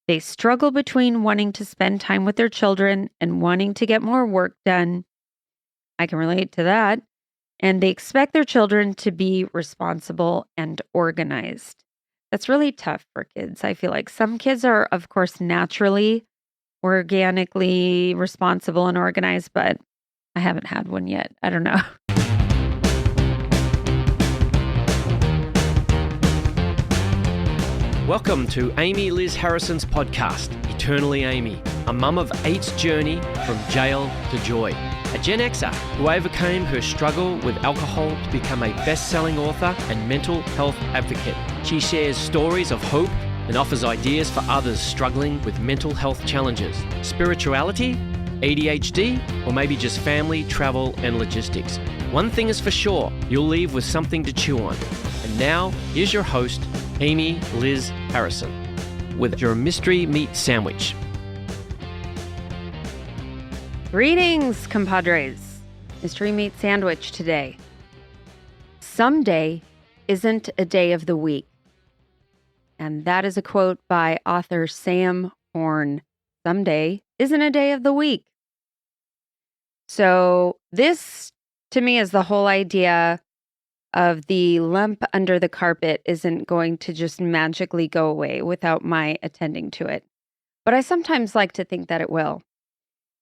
They struggle between wanting to spend time with their children and wanting to get more work done. I can relate to that. And they expect their children to be responsible and organized. That's really tough for kids. I feel like some kids are, of course, naturally, organically responsible and organized, but I haven't had one yet. I don't know. Welcome to Amy Liz Harrison's podcast, Eternally Amy, a mum of eight's journey from jail to joy. A Gen Xer who overcame her struggle with alcohol to become a best-selling author and mental health advocate. She shares stories of hope and offers ideas for others struggling with mental health challenges, spirituality, ADHD, or maybe just family, travel, and logistics. One thing is for sure, you'll leave with something to chew on. And now, here's your host, Amy Liz Harrison, with your mystery meat sandwich. Greetings, compadres. Mystery meat sandwich today. Someday isn't a day of the week. And that is a quote by author Sam Horn. Someday isn't a day of the week. So this, to me, is the whole idea of the lump under the carpet isn't going to just magically go away without my attending to it. But I sometimes like to think that it will.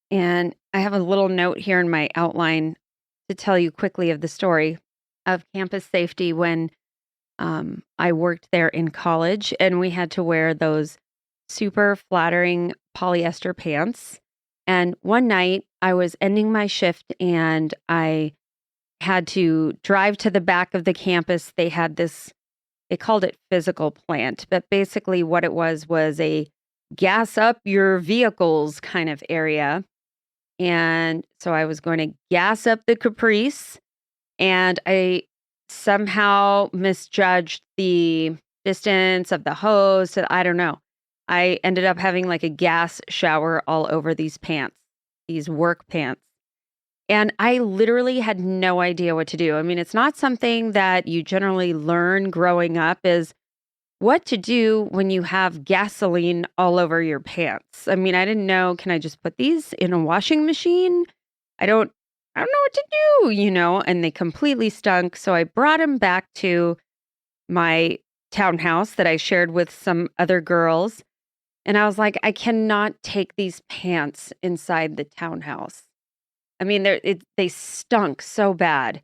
And I have a little note here in my outline to tell you quickly of the story of campus safety when I worked there in college, and we had to wear those super flattering polyester pants. And one night I was ending my shift and I had to drive to the back of the campus. They had this, they called it physical plant, but basically what it was a gas up your vehicles kind of area. And so I was going to gas up the Caprice, and I somehow misjudged the distance of the hose. I don't know. I ended up having like a gas shower all over these pants, these work pants. And I literally had no idea what to do. I mean, it's not something that you generally learn growing up, is what to do when you have gasoline all over your pants. I mean, I didn't know, can I just put these in a washing machine? I don't know what to do, and they completely stunk. So I brought them back to my townhouse that I shared with some other girls. And I was like, I cannot take these pants inside the townhouse. I mean, they stunk so bad.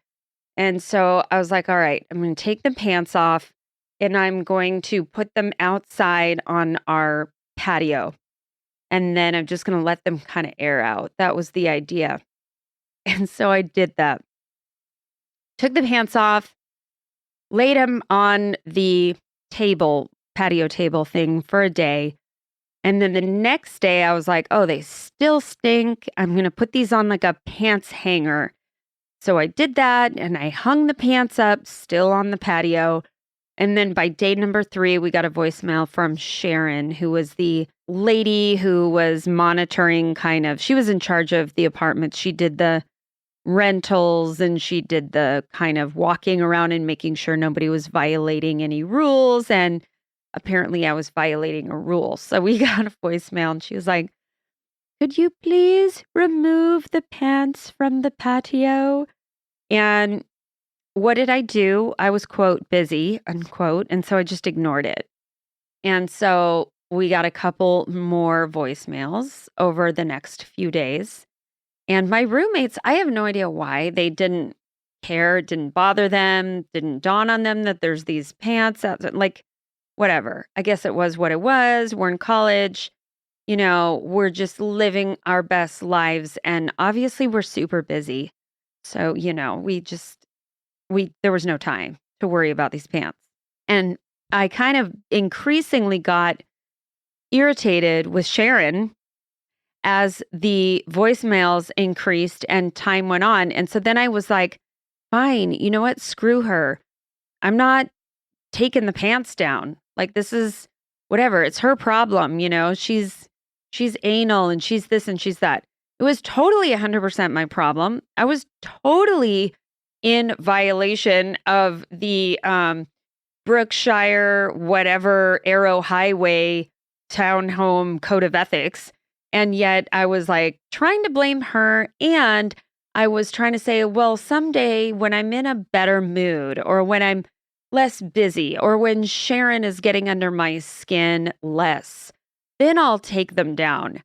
And so I was like, all right, I'm going to take the pants off and I'm going to put them outside on our patio. And then I'm just going to let them kind of air out. That was the idea. And so I did that. Took the pants off, laid them on the patio table thing for a day. And then the next day I was like, oh, they still stink. I'm going to put these on like a pants hanger. So I did that and I hung the pants up still on the patio. And then by day number 3, we got a voicemail from Sharon, who was the lady who was monitoring she was in charge of the apartments. She did the rentals and she did the kind of walking around and making sure nobody was violating any rules. And apparently I was violating a rule. So we got a voicemail and she was like, could you please remove the pants from the patio? And what did I do? I was, quote, busy, unquote. And so I just ignored it. And so we got a couple more voicemails over the next few days. And my roommates, I have no idea why they didn't care, didn't bother them, didn't dawn on them that there's these pants out there. Like, whatever. I guess it was what it was. We're in college. We're just living our best lives. And obviously we're super busy. So, there was no time to worry about these pants. And I kind of increasingly got irritated with Sharon as the voicemails increased and time went on. And so then I was like, fine, you know what? Screw her. I'm not taking the pants down. Like, this is whatever. It's her problem. She's anal and she's this and she's that. It was totally 100% my problem. I was totally in violation of the Brookshire, whatever, Arrow Highway townhome code of ethics. And yet I was like trying to blame her. And I was trying to say, well, someday when I'm in a better mood or when I'm less busy or when Sharon is getting under my skin less, then I'll take them down.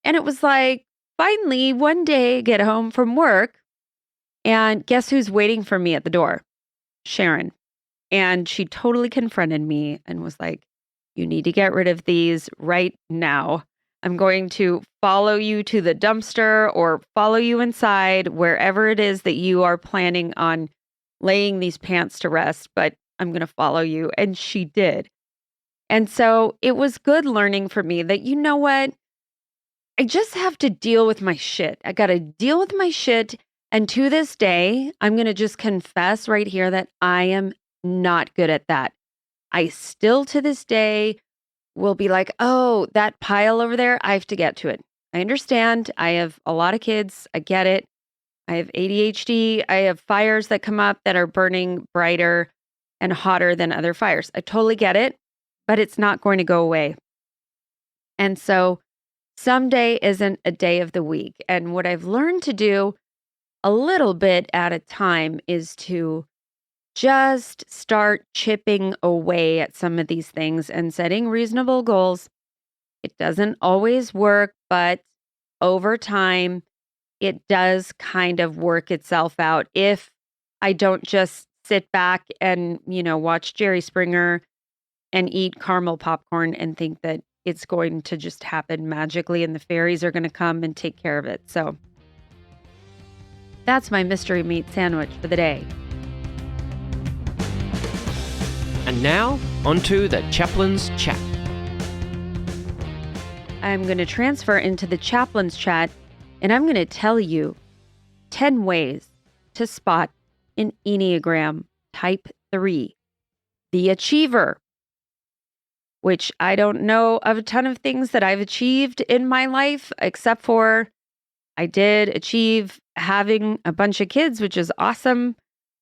And it was like, finally, one day, get home from work and guess who's waiting for me at the door? Sharon. And she totally confronted me and was like, you need to get rid of these right now. I'm going to follow you to the dumpster or follow you inside, wherever it is that you are planning on laying these pants to rest, but I'm going to follow you. And she did. And so it was good learning for me that, you know what? I just have to deal with my shit. I got to deal with my shit. And to this day, I'm going to just confess right here that I am not good at that. I still to this day will be like, oh, that pile over there, I have to get to it. I understand. I have a lot of kids. I get it. I have ADHD. I have fires that come up that are burning brighter and hotter than other fires. I totally get it, but it's not going to go away. And so someday isn't a day of the week. And what I've learned to do a little bit at a time is to just start chipping away at some of these things and setting reasonable goals. It doesn't always work, but over time, it does kind of work itself out if I don't just sit back and, watch Jerry Springer and eat caramel popcorn and think that it's going to just happen magically and the fairies are going to come and take care of it. So that's my mystery meat sandwich for the day. And now, onto the Chaplain's Chat. I'm going to transfer into the Chaplain's Chat, and I'm going to tell you 10 ways to spot an Enneagram Type 3, the achiever, which I don't know of a ton of things that I've achieved in my life, except for I did achieve having a bunch of kids, which is awesome.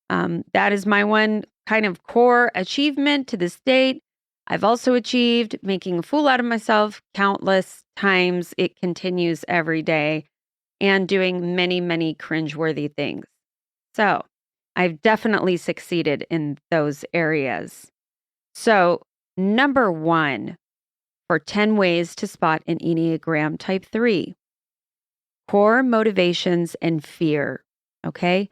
That is my one kind of core achievement to this date. I've also achieved making a fool out of myself countless times. It continues every day and doing many, many cringeworthy things. So I've definitely succeeded in those areas. So number 1 for 10 ways to spot an Enneagram Type 3, core motivations and fear. Okay.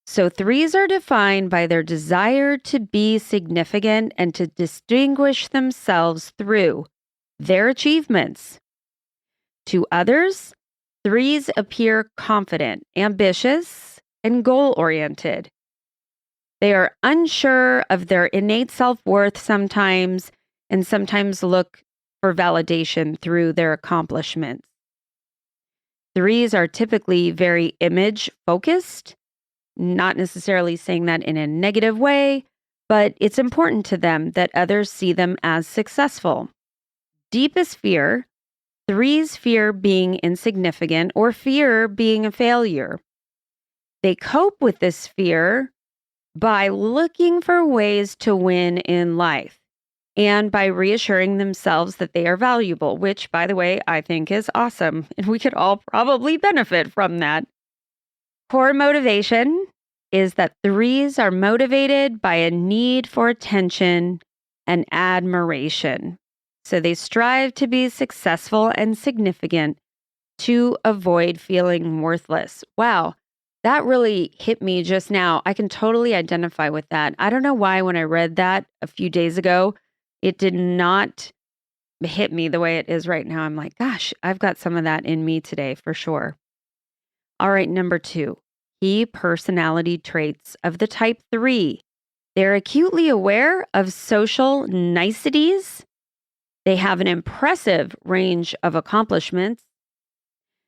So 3s are defined by their desire to be significant and to distinguish themselves through their achievements. To others, 3s appear confident, ambitious, and goal-oriented. They are unsure of their innate self-worth sometimes, and sometimes look for validation through their accomplishments. 3s are typically very image-focused. Not necessarily saying that in a negative way, but it's important to them that others see them as successful. Deepest fear, 3s fear being insignificant or fear being a failure. They cope with this fear by looking for ways to win in life and by reassuring themselves that they are valuable, which, by the way, I think is awesome. And we could all probably benefit from that. Core motivation is that 3s are motivated by a need for attention and admiration. So they strive to be successful and significant to avoid feeling worthless. Wow, that really hit me just now. I can totally identify with that. I don't know why when I read that a few days ago, it did not hit me the way it is right now. I'm like, gosh, I've got some of that in me today for sure. All right, number 2. Key personality traits of the Type 3. They're acutely aware of social niceties. They have an impressive range of accomplishments.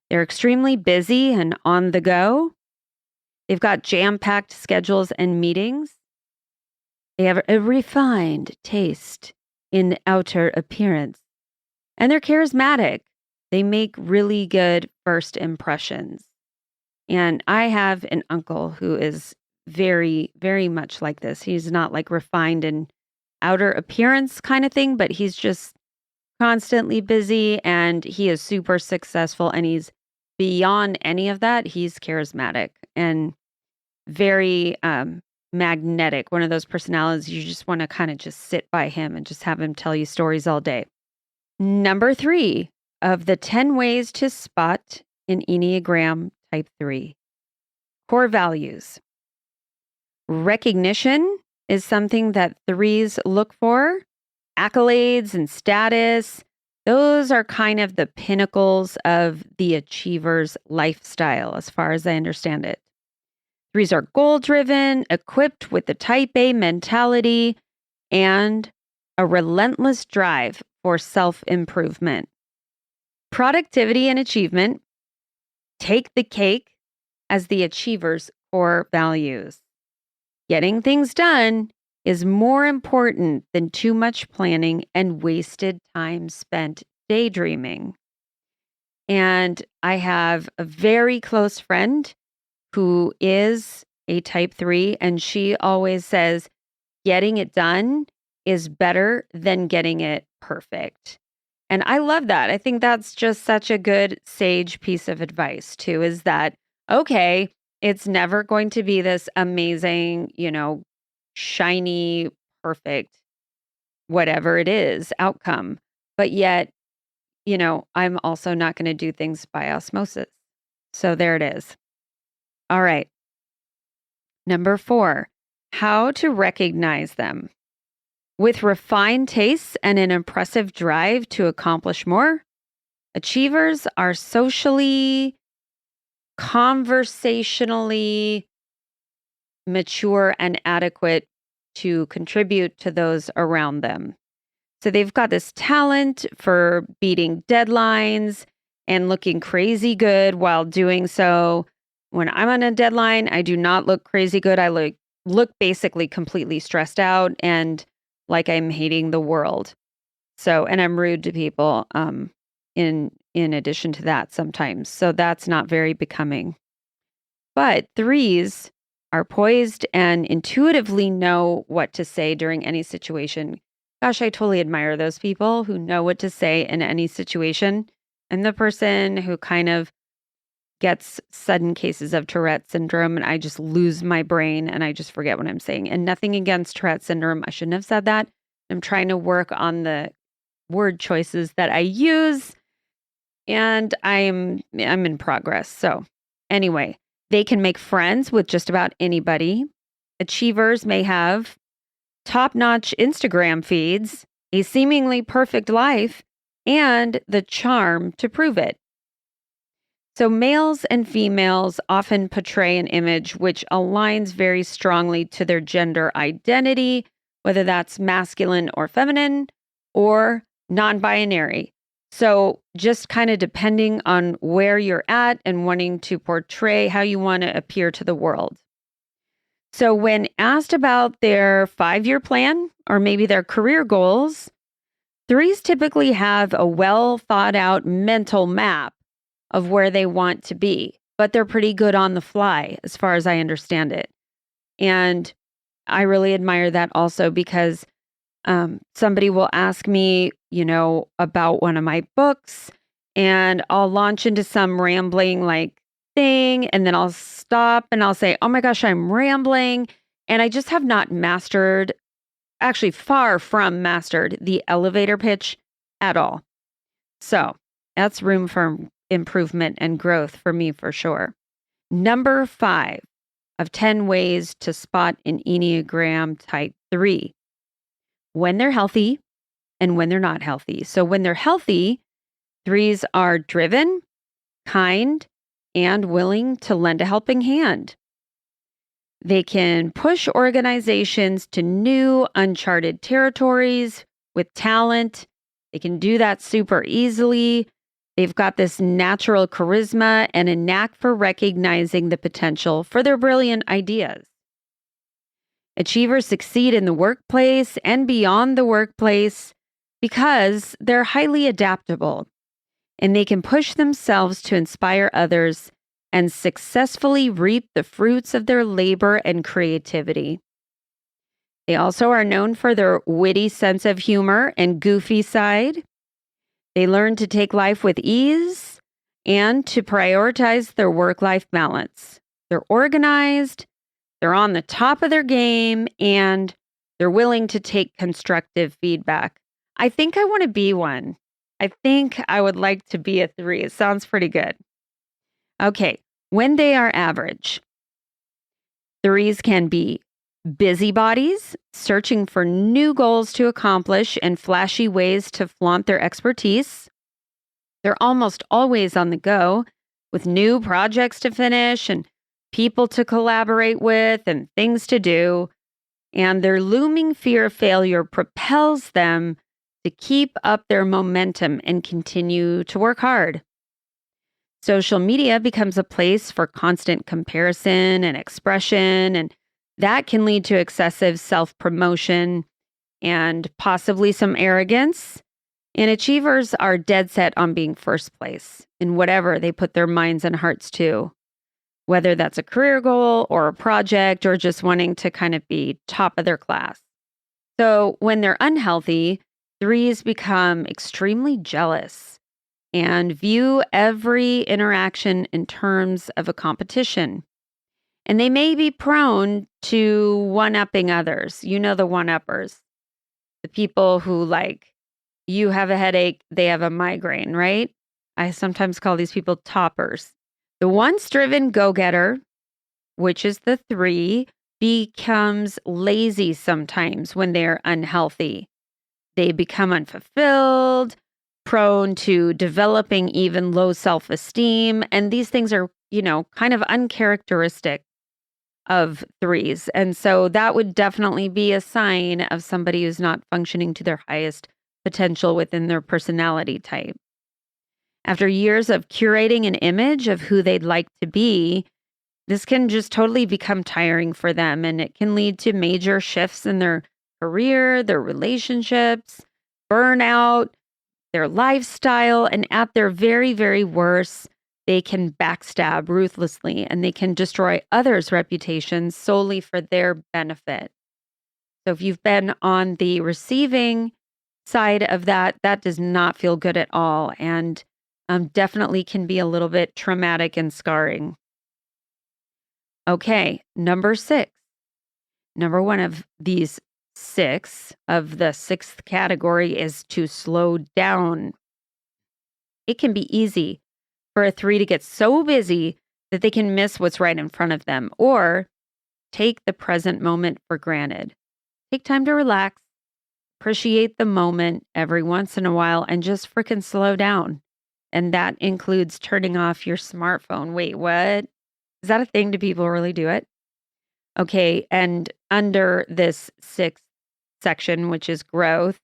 They're extremely busy and on the go. They've got jam-packed schedules and meetings. They have a refined taste in outer appearance. And they're charismatic. They make really good first impressions. And I have an uncle who is very, very much like this. He's not like refined in outer appearance kind of thing, but he's just constantly busy and he is super successful, and he's beyond any of that. He's charismatic and very magnetic. One of those personalities you just want to kind of just sit by him and just have him tell you stories all day. Number 3 of the 10 ways to spot an Enneagram type 3. Core values. Recognition is something that 3s look for. Accolades and status, those are kind of the pinnacles of the achiever's lifestyle, as far as I understand it. 3s are goal-driven, equipped with the type A mentality, and a relentless drive for self-improvement. Productivity and achievement take the cake as the achiever's core values. Getting things done is more important than too much planning and wasted time spent daydreaming. And I have a very close friend who is a type 3, and she always says, getting it done is better than getting it perfect. And I love that. I think that's just such a good sage piece of advice too, is that, okay, it's never going to be this amazing, shiny, perfect, whatever it is, outcome. But yet, I'm also not going to do things by osmosis. So there it is. All right. Number 4, how to recognize them. With refined tastes and an impressive drive to accomplish more, achievers are socially, conversationally mature and adequate to contribute to those around them. So they've got this talent for beating deadlines and looking crazy good while doing so. When I'm on a deadline, I do not look crazy good. I look basically completely stressed out and like I'm hating the world. So, and I'm rude to people in addition to that sometimes. So that's not very becoming. But 3s are poised and intuitively know what to say during any situation. Gosh, I totally admire those people who know what to say in any situation. I'm the person who kind of gets sudden cases of Tourette syndrome and I just lose my brain and I just forget what I'm saying. And nothing against Tourette syndrome. I shouldn't have said that. I'm trying to work on the word choices that I use, and I'm in progress. So anyway, they can make friends with just about anybody. Achievers may have top-notch Instagram feeds, a seemingly perfect life, and the charm to prove it. So males and females often portray an image which aligns very strongly to their gender identity, whether that's masculine or feminine or non-binary. So just kind of depending on where you're at and wanting to portray how you want to appear to the world. So when asked about their 5-year plan or maybe their career goals, 3s typically have a well thought out mental map of where they want to be, but they're pretty good on the fly as far as I understand it. And I really admire that also because somebody will ask me, about one of my books, and I'll launch into some rambling thing, and then I'll stop and I'll say, oh my gosh, I'm rambling. And I just have not mastered, actually far from mastered, the elevator pitch at all. So that's room for improvement and growth for me for sure. Number 5 of 10 ways to spot an Enneagram type 3. When they're healthy and when they're not healthy. So when they're healthy, 3s are driven, kind, and willing to lend a helping hand. They can push organizations to new, uncharted territories with talent. They can do that super easily. They've got this natural charisma and a knack for recognizing the potential for their brilliant ideas. Achievers succeed in the workplace and beyond the workplace because they're highly adaptable and they can push themselves to inspire others and successfully reap the fruits of their labor and creativity. They also are known for their witty sense of humor and goofy side. They learn to take life with ease and to prioritize their work-life balance. They're organized, they're on the top of their game, and they're willing to take constructive feedback. I think I want to be one. I think I would like to be a 3. It sounds pretty good. Okay, when they are average, 3s can be busybodies, searching for new goals to accomplish and flashy ways to flaunt their expertise. They're almost always on the go with new projects to finish and people to collaborate with and things to do. And their looming fear of failure propels them to keep up their momentum and continue to work hard. Social media becomes a place for constant comparison and expression, and that can lead to excessive self-promotion and possibly some arrogance. And achievers are dead set on being first place in whatever they put their minds and hearts to, whether that's a career goal or a project or just wanting to kind of be top of their class. So when they're unhealthy, 3s become extremely jealous and view every interaction in terms of a competition. And they may be prone to one-upping others. You know, the one-uppers, the people who, like, you have a headache, they have a migraine, right? I sometimes call these people toppers. The once-driven go-getter, which is the 3, becomes lazy sometimes when they're unhealthy. They become unfulfilled, prone to developing even low self-esteem. And these things are, kind of uncharacteristic of 3s. And so that would definitely be a sign of somebody who's not functioning to their highest potential within their personality type. After years of curating an image of who they'd like to be, this can just totally become tiring for them, and it can lead to major shifts in their career, their relationships, burnout, their lifestyle, and at their very, very worst, they can backstab ruthlessly and they can destroy others' reputations solely for their benefit. So if you've been on the receiving side of that, that does not feel good at all, and definitely can be a little bit traumatic and scarring. Okay, number 6. Number 1 of these 6 of the 6th category is to slow down. It can be easy for a 3 to get so busy that they can miss what's right in front of them or take the present moment for granted. Take time to relax, appreciate the moment every once in a while, and just freaking slow down. And that includes turning off your smartphone. Wait, what? Is that a thing? Do people really do it? Okay, and under this 6th section, which is growth,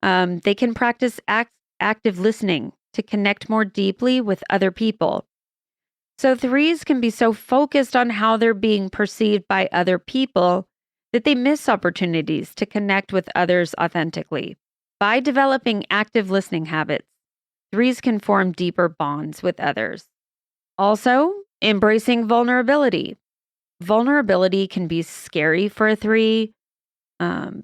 they can practice active listening to connect more deeply with other people. So 3s can be so focused on how they're being perceived by other people that they miss opportunities to connect with others authentically. By developing active listening habits, 3s can form deeper bonds with others. Also, embracing vulnerability. Vulnerability can be scary for a 3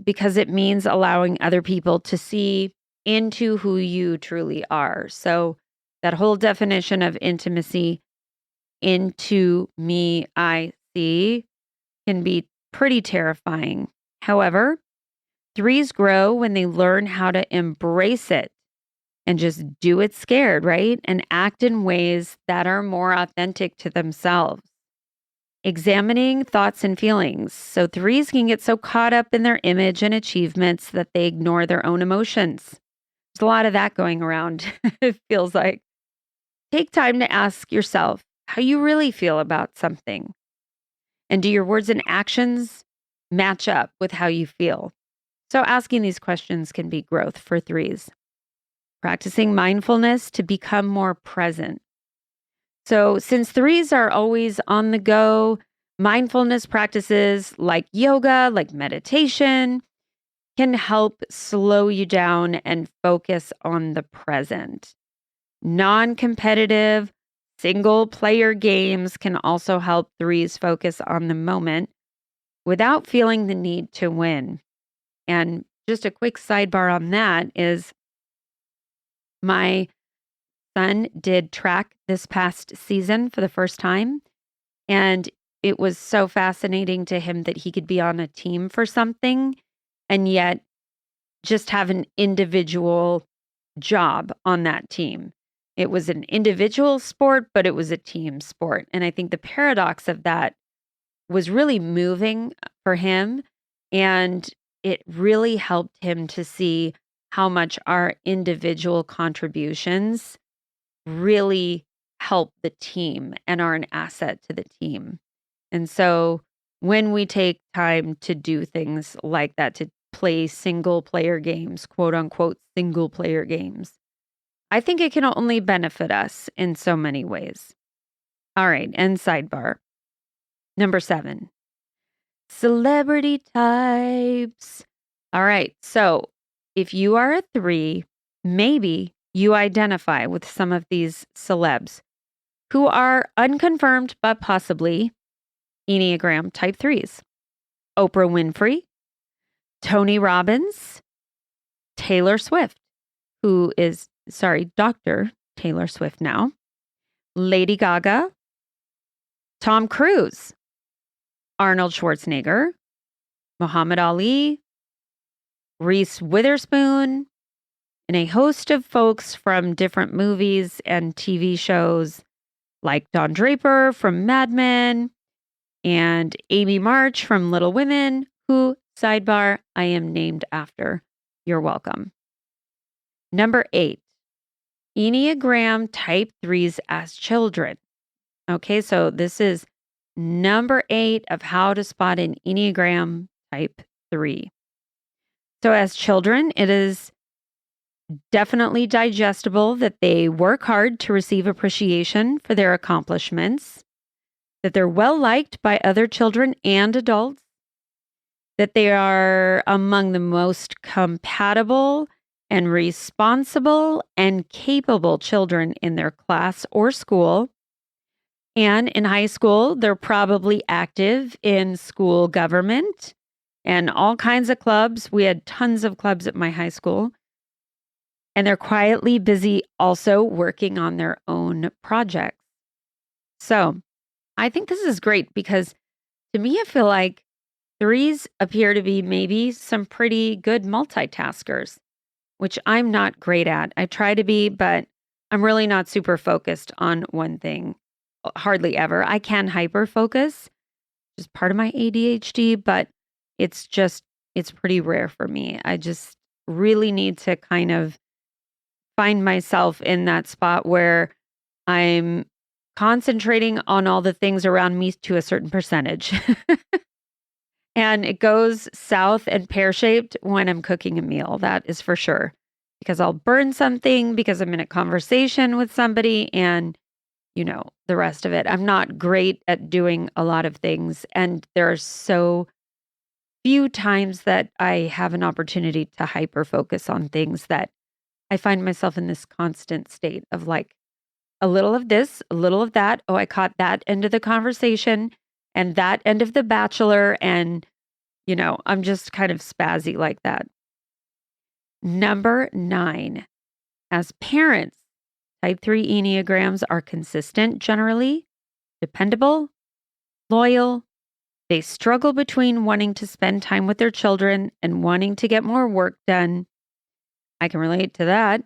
because it means allowing other people to see into who you truly are. So that whole definition of intimacy, into me, I see, can be pretty terrifying. However, 3s grow when they learn how to embrace it and just do it scared, right? And act in ways that are more authentic to themselves. Examining thoughts and feelings. So 3s can get so caught up in their image and achievements that they ignore their own emotions. There's a lot of that going around, it feels like. Take time to ask yourself how you really feel about something. And do your words and actions match up with how you feel? So asking these questions can be growth for 3s. Practicing mindfulness to become more present. So since 3s are always on the go, mindfulness practices like yoga, like meditation, can help slow you down and focus on the present. Non-competitive, single-player games can also help 3s focus on the moment without feeling the need to win. And just a quick sidebar on that is My son did track this past season for the first time, and it was so fascinating to him that he could be on a team for something and yet just have an individual job on that team. It was an individual sport, but it was a team sport. And I think the paradox of that was really moving for him. And it really helped him to see how much our individual contributions really help the team and are an asset to the team. And so when we take time to do things like that, to play single player games, quote unquote, single player games, I think it can only benefit us in so many ways. All right. And sidebar. Number 7, celebrity types. All right. So if you are a 3, maybe you identify with some of these celebs who are unconfirmed, but possibly Enneagram type 3s. Oprah Winfrey, Tony Robbins, Taylor Swift, who is, Dr. Taylor Swift now, Lady Gaga, Tom Cruise, Arnold Schwarzenegger, Muhammad Ali, Reese Witherspoon, and a host of folks from different movies and TV shows like Don Draper from Mad Men and Amy March from Little Women, who, sidebar, I am named after. You're welcome. Number 8, Enneagram type 3s as children. Okay, so this is number 8 of how to spot an Enneagram type 3. So as children, it is definitely digestible that they work hard to receive appreciation for their accomplishments, that they're well liked by other children and adults, that they are among the most compatible and responsible and capable children in their class or school. And in high school, they're probably active in school government and all kinds of clubs. We had tons of clubs at my high school. And they're quietly busy also working on their own projects. So I think this is great because to me, I feel like 3s appear to be maybe some pretty good multitaskers, which I'm not great at. I try to be, but I'm really not super focused on one thing, hardly ever. I can hyper focus, which is part of my ADHD, but it's pretty rare for me. I just really need to kind of find myself in that spot where I'm concentrating on all the things around me to a certain percentage. And it goes south and pear-shaped when I'm cooking a meal. That is for sure. Because I'll burn something because I'm in a conversation with somebody and, the rest of it. I'm not great at doing a lot of things. And there are so few times that I have an opportunity to hyper focus on things that I find myself in this constant state of like a little of this, a little of that. Oh, I caught that end of the conversation and that end of the bachelor. And, I'm just kind of spazzy like that. Number 9, as parents, type 3 Enneagrams are consistent generally, dependable, loyal. They struggle between wanting to spend time with their children and wanting to get more work done. I can relate to that.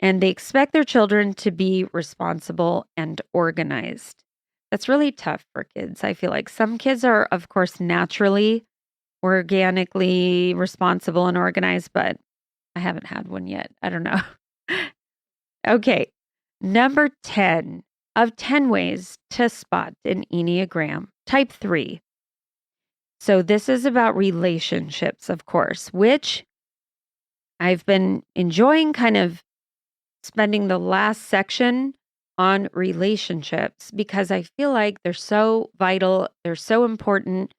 And they expect their children to be responsible and organized. That's really tough for kids. I feel like some kids are, of course, naturally, organically responsible and organized, but I haven't had one yet. I don't know. Okay. Number 10 of 10 ways to spot an Enneagram type 3. So this is about relationships, of course, which I've been enjoying kind of spending the last section on relationships because I feel like they're so vital. They're so important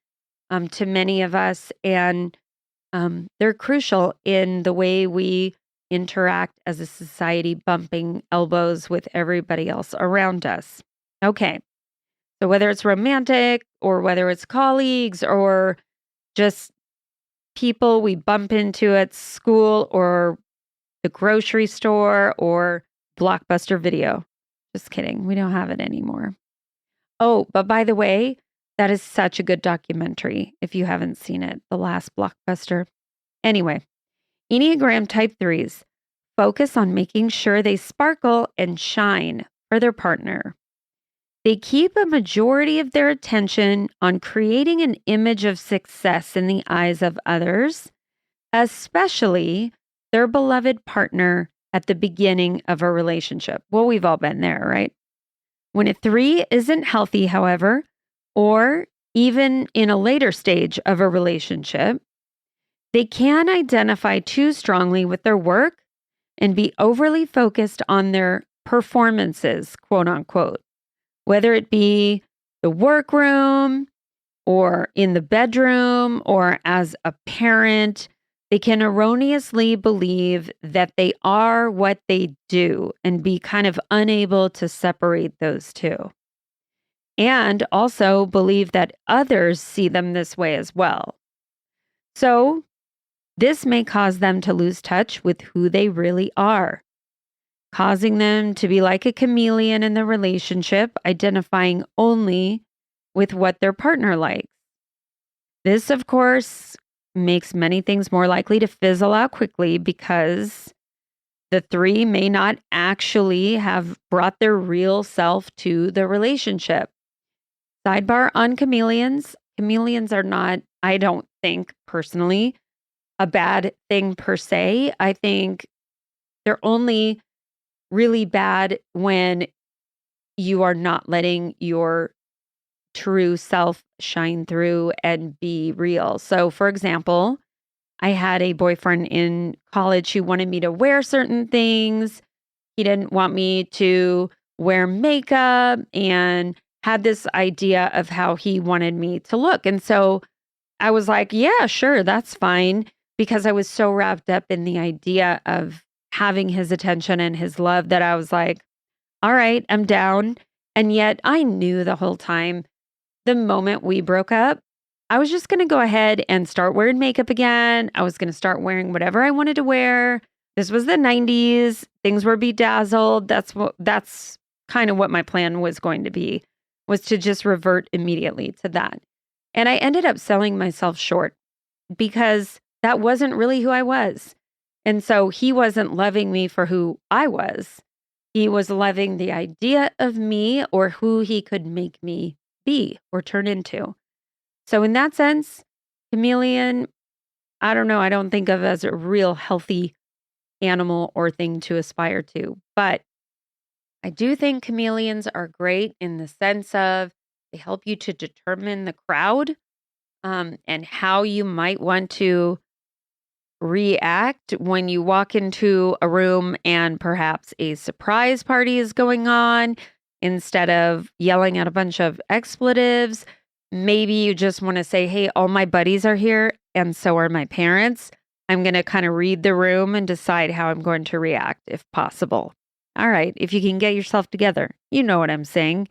to many of us, and they're crucial in the way we interact as a society, bumping elbows with everybody else around us. Okay. So whether it's romantic or whether it's colleagues or just people we bump into at school or the grocery store or Blockbuster Video. Just kidding. We don't have it anymore. Oh, but by the way, that is such a good documentary if you haven't seen it, The Last Blockbuster. Anyway, Enneagram Type 3s focus on making sure they sparkle and shine for their partner. They keep a majority of their attention on creating an image of success in the eyes of others, especially their beloved partner at the beginning of a relationship. Well, we've all been there, right? When a 3 isn't healthy, however, or even in a later stage of a relationship, they can identify too strongly with their work and be overly focused on their performances, quote unquote, whether it be the workroom or in the bedroom or as a parent. They can erroneously believe that they are what they do and be kind of unable to separate those two. And also believe that others see them this way as well. So this may cause them to lose touch with who they really are, causing them to be like a chameleon in the relationship, identifying only with what their partner likes. This, of course, makes many things more likely to fizzle out quickly because the 3 may not actually have brought their real self to the relationship. Sidebar on chameleons. Chameleons are not, I don't think personally, a bad thing per se. I think they're only really bad when you are not letting your true self shine through and be real. So, for example, I had a boyfriend in college who wanted me to wear certain things. He didn't want me to wear makeup and had this idea of how he wanted me to look. And so I was like, yeah, sure, that's fine. Because I was so wrapped up in the idea of having his attention and his love that I was like, all right, I'm down. And yet I knew the whole time, the moment we broke up, I was just going to go ahead and start wearing makeup again. I was going to start wearing whatever I wanted to wear. This was the 90s. Things were bedazzled. That's kind of what my plan was going to be, was to just revert immediately to that. And I ended up selling myself short because that wasn't really who I was. And so he wasn't loving me for who I was. He was loving the idea of me or who he could make me be or turn into. So in that sense, chameleon, I don't know, I don't think of as a real healthy animal or thing to aspire to. But I do think chameleons are great in the sense of they help you to determine the crowd and how you might want to react when you walk into a room and perhaps a surprise party is going on. Instead of yelling at a bunch of expletives, maybe you just want to say, hey, all my buddies are here and so are my parents. I'm going to kind of read the room and decide how I'm going to react if possible. All right, if you can get yourself together, you know what I'm saying.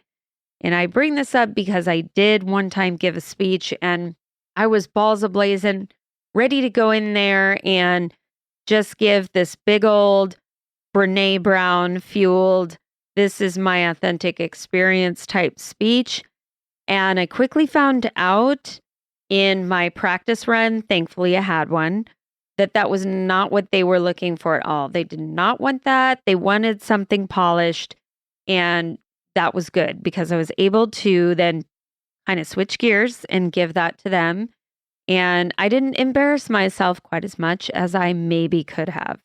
And I bring this up because I did one time give a speech and I was balls ablazing, ready to go in there and just give this big old Brene Brown fueled, this is my authentic experience type speech. And I quickly found out in my practice run, thankfully I had one, that was not what they were looking for at all. They did not want that. They wanted something polished. And that was good because I was able to then kind of switch gears and give that to them. And I didn't embarrass myself quite as much as I maybe could have.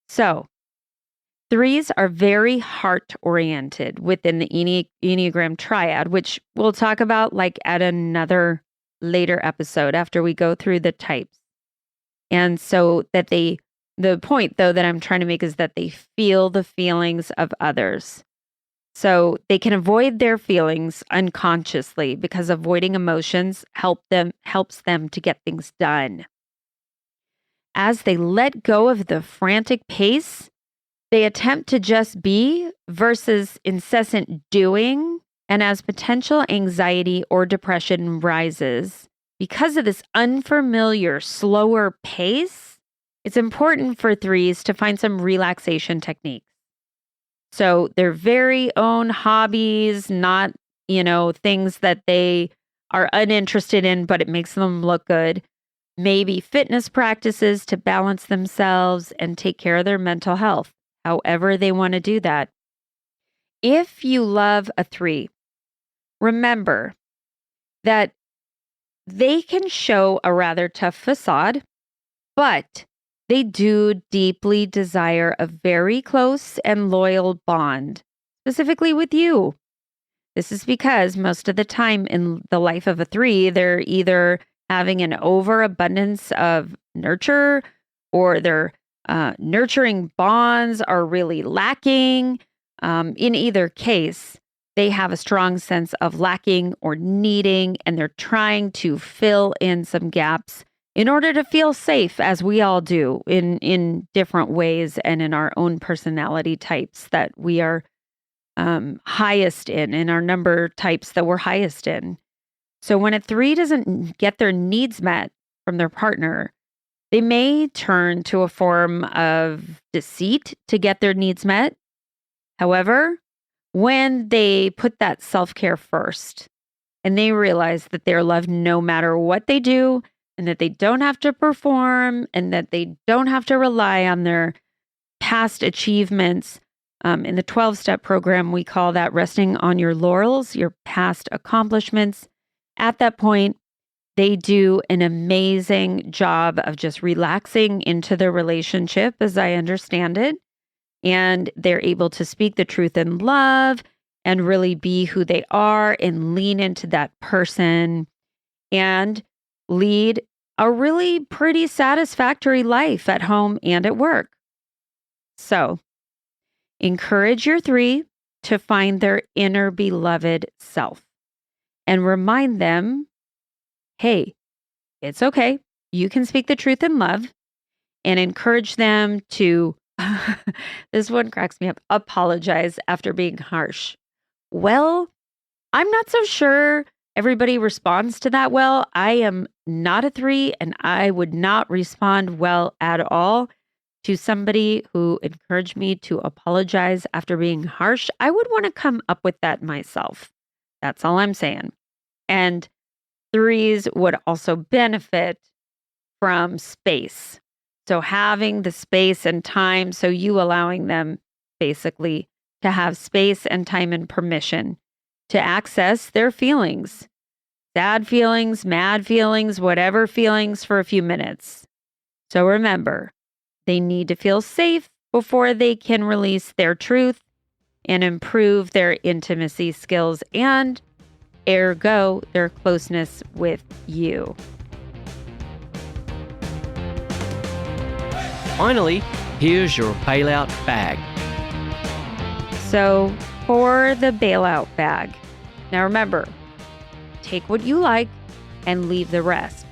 So 3s are very heart-oriented within the Enneagram triad, which we'll talk about like at another later episode after we go through the types. And so that the point though that I'm trying to make is that they feel the feelings of others. So they can avoid their feelings unconsciously because avoiding emotions helps them to get things done. As they let go of the frantic pace, they attempt to just be versus incessant doing. And as potential anxiety or depression rises, because of this unfamiliar, slower pace, It's important for threes to find some relaxation techniques. So their very own hobbies, not, things that they are uninterested in, but it makes them look good. Maybe fitness practices to balance themselves and take care of their mental health, however they want to do that. If you love a three, remember that they can show a rather tough facade, but they do deeply desire a very close and loyal bond, specifically with you. This is because most of the time in the life of a three, they're either having an overabundance of nurture or their nurturing bonds are really lacking. In either case, they have a strong sense of lacking or needing, and they're trying to fill in some gaps in order to feel safe, as we all do in different ways and in our own personality types that we are highest in our number types that we're highest in. So when a three doesn't get their needs met from their partner, they may turn to a form of deceit to get their needs met. However, when they put that self-care first and they realize that they're loved no matter what they do and that they don't have to perform and that they don't have to rely on their past achievements, in the 12-step program, we call that resting on your laurels, your past accomplishments. At that point, they do an amazing job of just relaxing into the relationship, as I understand it. And they're able to speak the truth in love and really be who they are and lean into that person and lead a really pretty satisfactory life at home and at work. So, encourage your three to find their inner beloved self and remind them, hey, it's okay. You can speak the truth in love, and encourage them to, this one cracks me up, apologize after being harsh. Well, I'm not so sure everybody responds to that well. I am not a three, and I would not respond well at all to somebody who encouraged me to apologize after being harsh. I would want to come up with that myself. That's all I'm saying. And threes would also benefit from space. So having the space and time, so you allowing them basically to have space and time and permission to access their feelings, sad feelings, mad feelings, whatever feelings for a few minutes. So remember, they need to feel safe before they can release their truth and improve their intimacy skills and, ergo, their closeness with you. Finally, here's your bailout bag. So for the bailout bag, now remember, take what you like and leave the rest.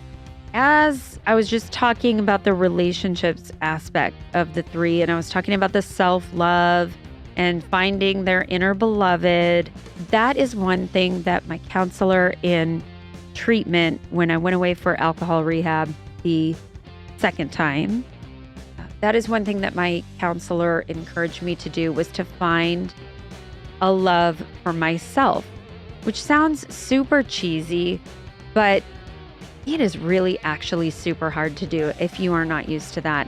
As I was just talking about the relationships aspect of the three, and I was talking about the self-love and finding their inner beloved, that is one thing that my counselor in treatment, when I went away for alcohol rehab the second time, that is one thing that my counselor encouraged me to do, was to find a love for myself, which sounds super cheesy, but it is really actually super hard to do if you are not used to that.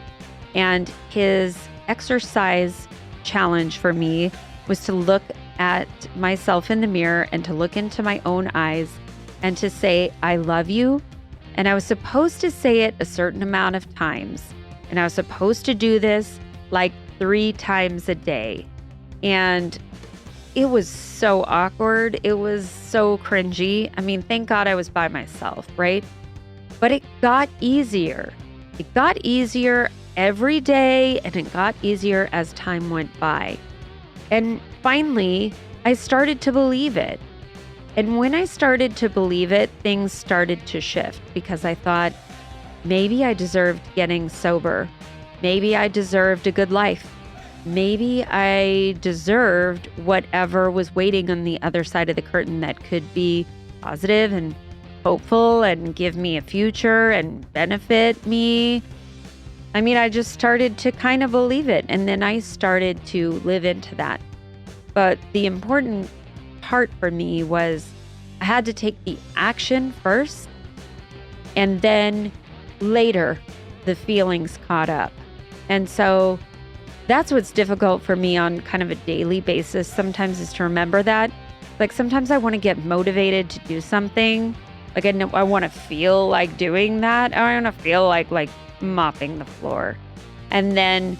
And his exercise challenge for me was to look at myself in the mirror and to look into my own eyes and to say, I love you. And I was supposed to say it a certain amount of times. And I was supposed to do this like 3 times a day. And it was so awkward. It was so cringy. I mean, thank God I was by myself, right? But it got easier. It got easier every day, and it got easier as time went by. And finally, I started to believe it. And when I started to believe it, things started to shift, because I thought, maybe I deserved getting sober. Maybe I deserved a good life. Maybe I deserved whatever was waiting on the other side of the curtain that could be positive and hopeful and give me a future and benefit me. I mean, I just started to kind of believe it, and then I started to live into that. But the important part for me was I had to take the action first, and then later the feelings caught up. And so that's what's difficult for me on kind of a daily basis sometimes, is to remember that. Like, sometimes I want to get motivated to do something. Like, I want to feel like doing that. I want to feel like mopping the floor, and then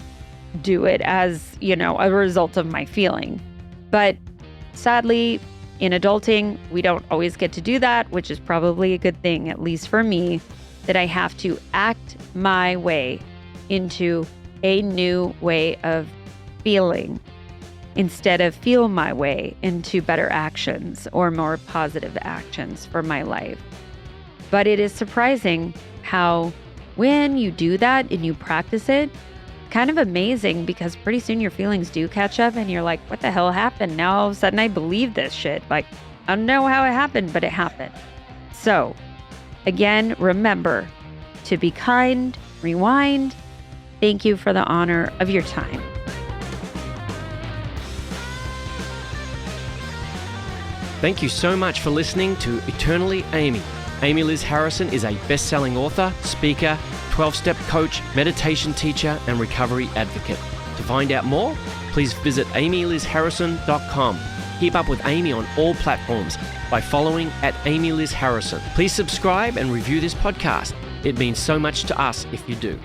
do it as, a result of my feeling. But sadly, in adulting, we don't always get to do that, which is probably a good thing, at least for me, that I have to act my way into a new way of feeling instead of feel my way into better actions or more positive actions for my life. But it is surprising how when you do that and you practice it, kind of amazing, because pretty soon your feelings do catch up and you're like, what the hell happened? Now all of a sudden I believe this shit. Like, I don't know how it happened, but it happened. So again, remember to be kind, rewind. Thank you for the honor of your time. Thank you so much for listening to Eternally Amy. Amy Liz Harrison is a best-selling author, speaker, 12-step coach, meditation teacher, and recovery advocate. To find out more, please visit amylizharrison.com. Keep up with Amy on all platforms by following @AmyLizHarrison. Please subscribe and review this podcast. It means so much to us if you do.